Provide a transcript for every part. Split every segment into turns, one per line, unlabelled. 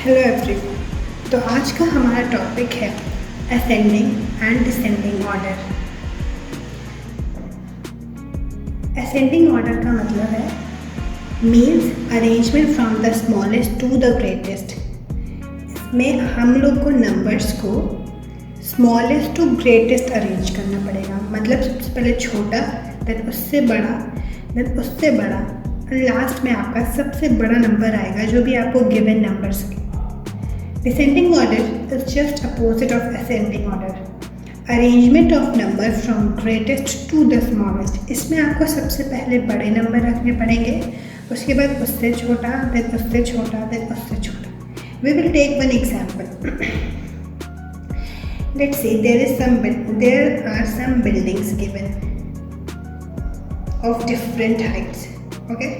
Hello everyone. तो आज का हमारा टॉपिक है ascending and descending order. Ascending order का मतलब है means arrangement from the smallest to the greatest. इसमें हम लोग को नंबर्स को स्मॉलेस्ट टू ग्रेटेस्ट अरेंज करना पड़ेगा। मतलब सबसे पहले छोटा, देन उससे बड़ा, देन उससे बड़ा, और लास्ट में आपका सबसे बड़ा नंबर आएगा जो भी आपको गिवन नंबर्स के। Descending order is just opposite of ascending order. Arrangement of number from greatest to the smallest. इसमें आपको सबसे पहले बड़े नंबर रखने पड़ेंगे, उसके बाद उससे छोटा, then उससे छोटा, then उससे छोटा. We will take one example. Let's see, there are some buildings given of different heights. Okay,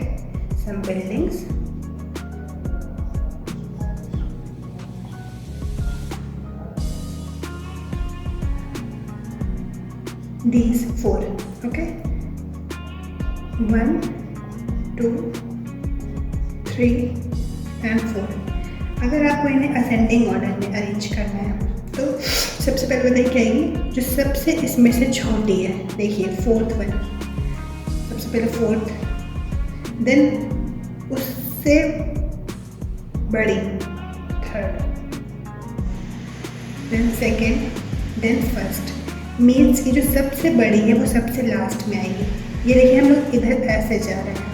some buildings. These four, okay, 1, 2, 3 and 4. अगर आपको इन्हें असेंडिंग ऑर्डर में अरेंज करना है तो सबसे पहले बताइए क्या आएगी जो सबसे इसमें से छोटी है। देखिए फोर्थ वन, सबसे पहले फोर्थ, देन उससे बड़ी third, then second, then first. Means की जो सबसे बड़ी है वो सबसे लास्ट में आएगी। ये देखिए हम लोग इधर ऐसे जा रहे हैं,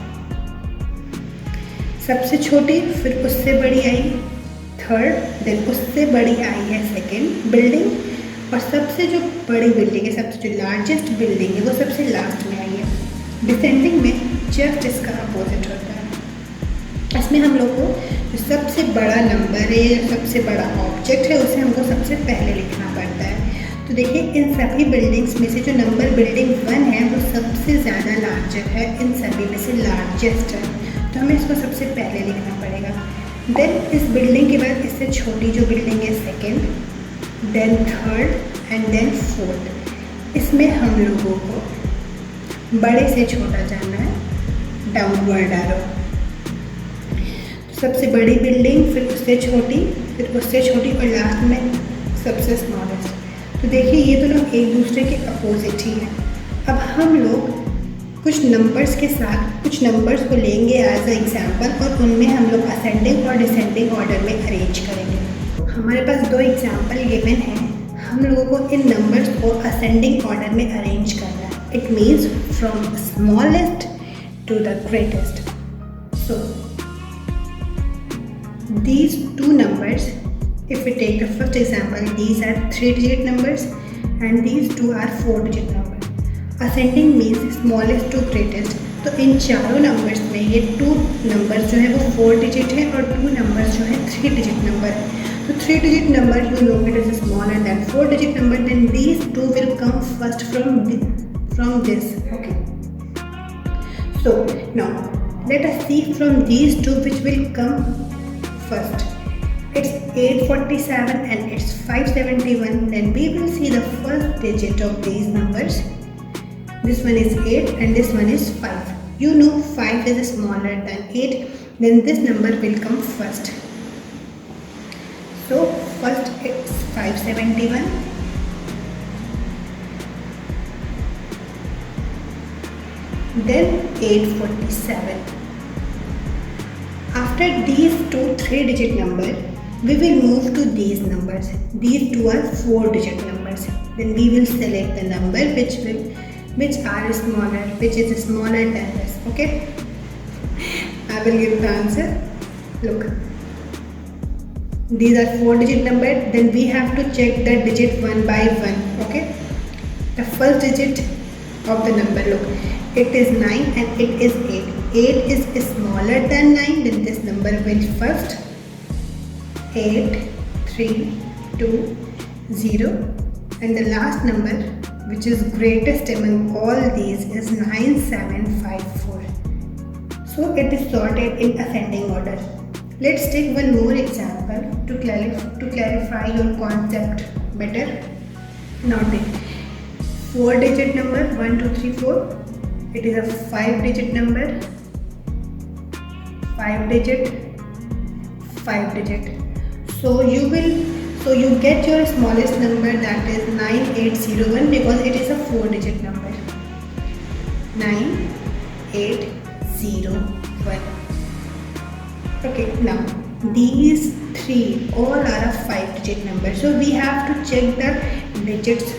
सबसे छोटी, फिर उससे बड़ी आई थर्ड, देन उससे बड़ी आई है सेकेंड बिल्डिंग, और सबसे जो बड़ी बिल्डिंग है, सबसे जो लार्जेस्ट बिल्डिंग है वो सबसे लास्ट में आई है। डिसेंडिंग में जस्ट इसका अपोजिट होता है। इसमें हम लोग को जो सबसे बड़ा नंबर है, सबसे बड़ा ऑब्जेक्ट है, उसे हमको सबसे पहले लिखना पड़ता है। तो देखिए इन सभी बिल्डिंग्स में से जो नंबर बिल्डिंग 1 है वो सबसे ज़्यादा लार्जर है, इन सभी में से लार्जेस्ट है, तो हमें इसको सबसे पहले लिखना पड़ेगा। देन इस बिल्डिंग के बाद इससे छोटी जो बिल्डिंग है second, then third and then fourth. इसमें हम लोगों को बड़े से छोटा जाना है, डाउनवर्ड एरो। सबसे बड़ी बिल्डिंग, फिर उससे छोटी, फिर उससे छोटी, और लास्ट में सबसे स्मॉलेस्ट। तो देखिए ये दोनों एक दूसरे के अपोजिट ही है। अब हम लोग कुछ नंबर्स के साथ कुछ नंबर्स को लेंगे एज अ एग्जाम्पल, और उनमें हम लोग असेंडिंग और डिसेंडिंग ऑर्डर में अरेंज करेंगे। हमारे पास 2 एग्जाम्पल गिवन हैं। हम लोगों को इन नंबर्स को असेंडिंग ऑर्डर में अरेंज करना है। It means from smallest to the greatest. So these two numbers, if we take the first example, these are 3-digit numbers and these two are 4-digit numbers. Ascending means smallest to greatest. तो इन चारों numbers में ये 2 numbers जो है वो 4 digit है और 2 numbers जो है 3 डिजिट नंबर है। तो 3 digit number you know it is smaller than 4 digit number, then these two will come first from this. Okay, so now let us see from these two which will come first. It's 847 and it's 571. Then we will see the first digit of these numbers. This one is 8 and this one is 5. You know 5 is smaller than 8. Then this number will come first. So first it's 571. Then 847. After these two 3-digit numbers, we will move to these numbers. These two are 4-digit numbers. Then we will select the number which are smaller, which is smaller than this. Okay, I will give the answer. Look, these are 4-digit number. Then we have to check the digit one by one. Okay, the first digit of the number, look, it is 9 and it is 8. 8 is smaller than 9, then this number will first 8, 3, 2, 0, and the last number which is greatest among all these is 9754. So it is sorted in ascending order. Let's take one more example to clarify your concept better. Now take 4-digit number 1, 2, 3, 4. It is a 5-digit number, 5 digit, 5 digit. So you get your smallest number, that is 9801, because it is a 4-digit number. 9801. Okay, now these three all are a 5-digit number. So we have to check the digits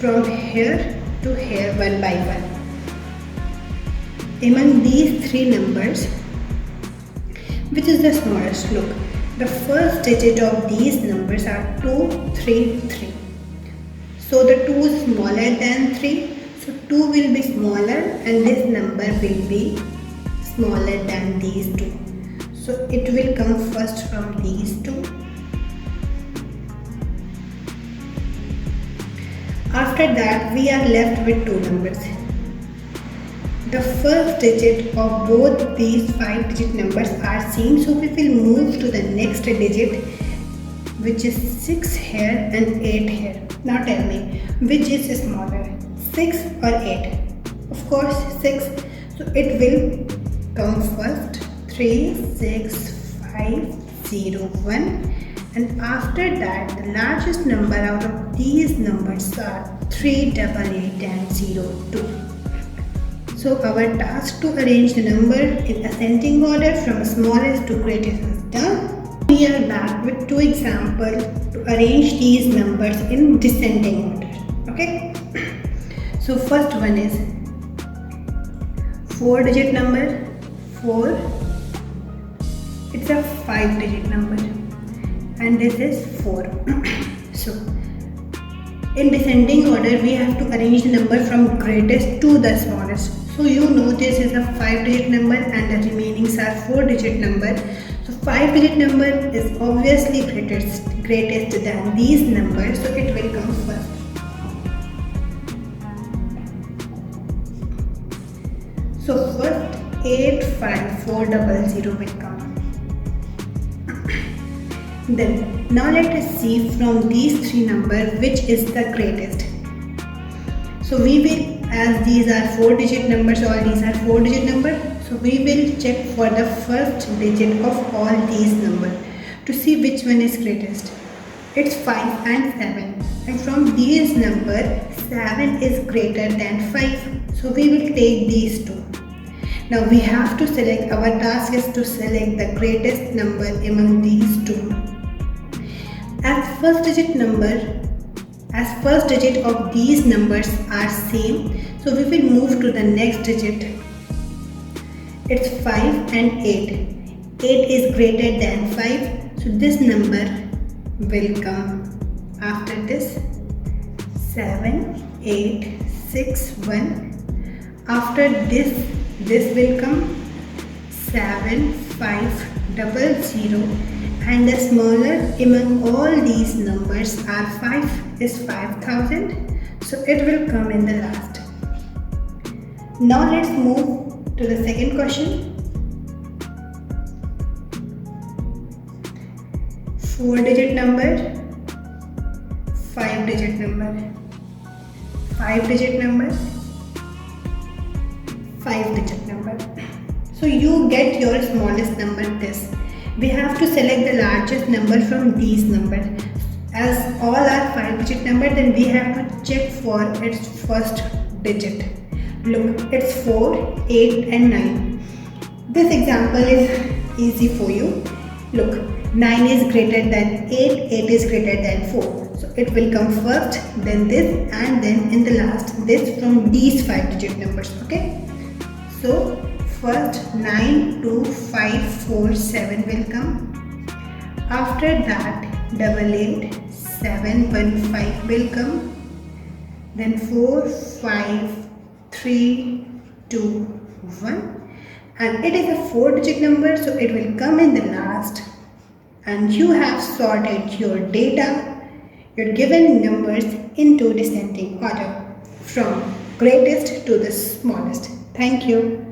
from here to here one by one. Among these three numbers, which is the smallest? Look, the first digit of these numbers are 233. So the 2 is smaller than 3. So 2 will be smaller and this number will be smaller than these 2. So it will come first from these 2. After that we are left with 2 numbers. The first digit of both these 5-digit numbers are same, so we will move to the next digit, which is 6 here and 8 here. Now tell me, which is smaller, 6 or 8? Of course 6. So it will come first, 36501, and after that the largest number out of these numbers are 388 and 02. So our task to arrange the number in ascending order from smallest to greatest is done. We are back with 2 examples to arrange these numbers in descending order. Okay. So first one is 4-digit number 4. It's a 5-digit number and this is 4. So in descending order we have to arrange the number from greatest to the smallest. So you know this is a 5-digit number and the remainings are 4-digit number. So 5-digit number is obviously greatest than these numbers, so it will come first. So first 85400 will come. Then now let us see from these 3 numbers which is the greatest. So we will, as these are 4-digit numbers, all these are 4-digit numbers, so we will check for the first digit of all these numbers to see which one is greatest. It's 5 and 7, and from these numbers 7 is greater than 5, so we will take these 2. Now we have to select, our task is to select the greatest number among these 2. As first digit of these numbers are same, so we will move to the next digit. It's 5 and 8. 8 is greater than 5, so this number will come after this. 7861. After this will come 7500, and the smaller among all these numbers are 5 is 5000, so it will come in the last. Now let's move to the second question. 4-digit number, 5-digit number, 5-digit number, 5-digit number. So you get your smallest number this. We have to select the largest number from these numbers. As all are 5-digit number, then we have to check for its first digit. Look, it's 4, 8 and 9. This example is easy for you. Look, 9 is greater than 8, 8 is greater than 4. So it will come first, then this, and then in the last this from these 5-digit numbers. Okay. So first 92547 will come. After that 88715 will come. Then 45321, and it is a 4-digit number, so it will come in the last. And you have sorted your data, your given numbers into descending order from greatest to the smallest. Thank you.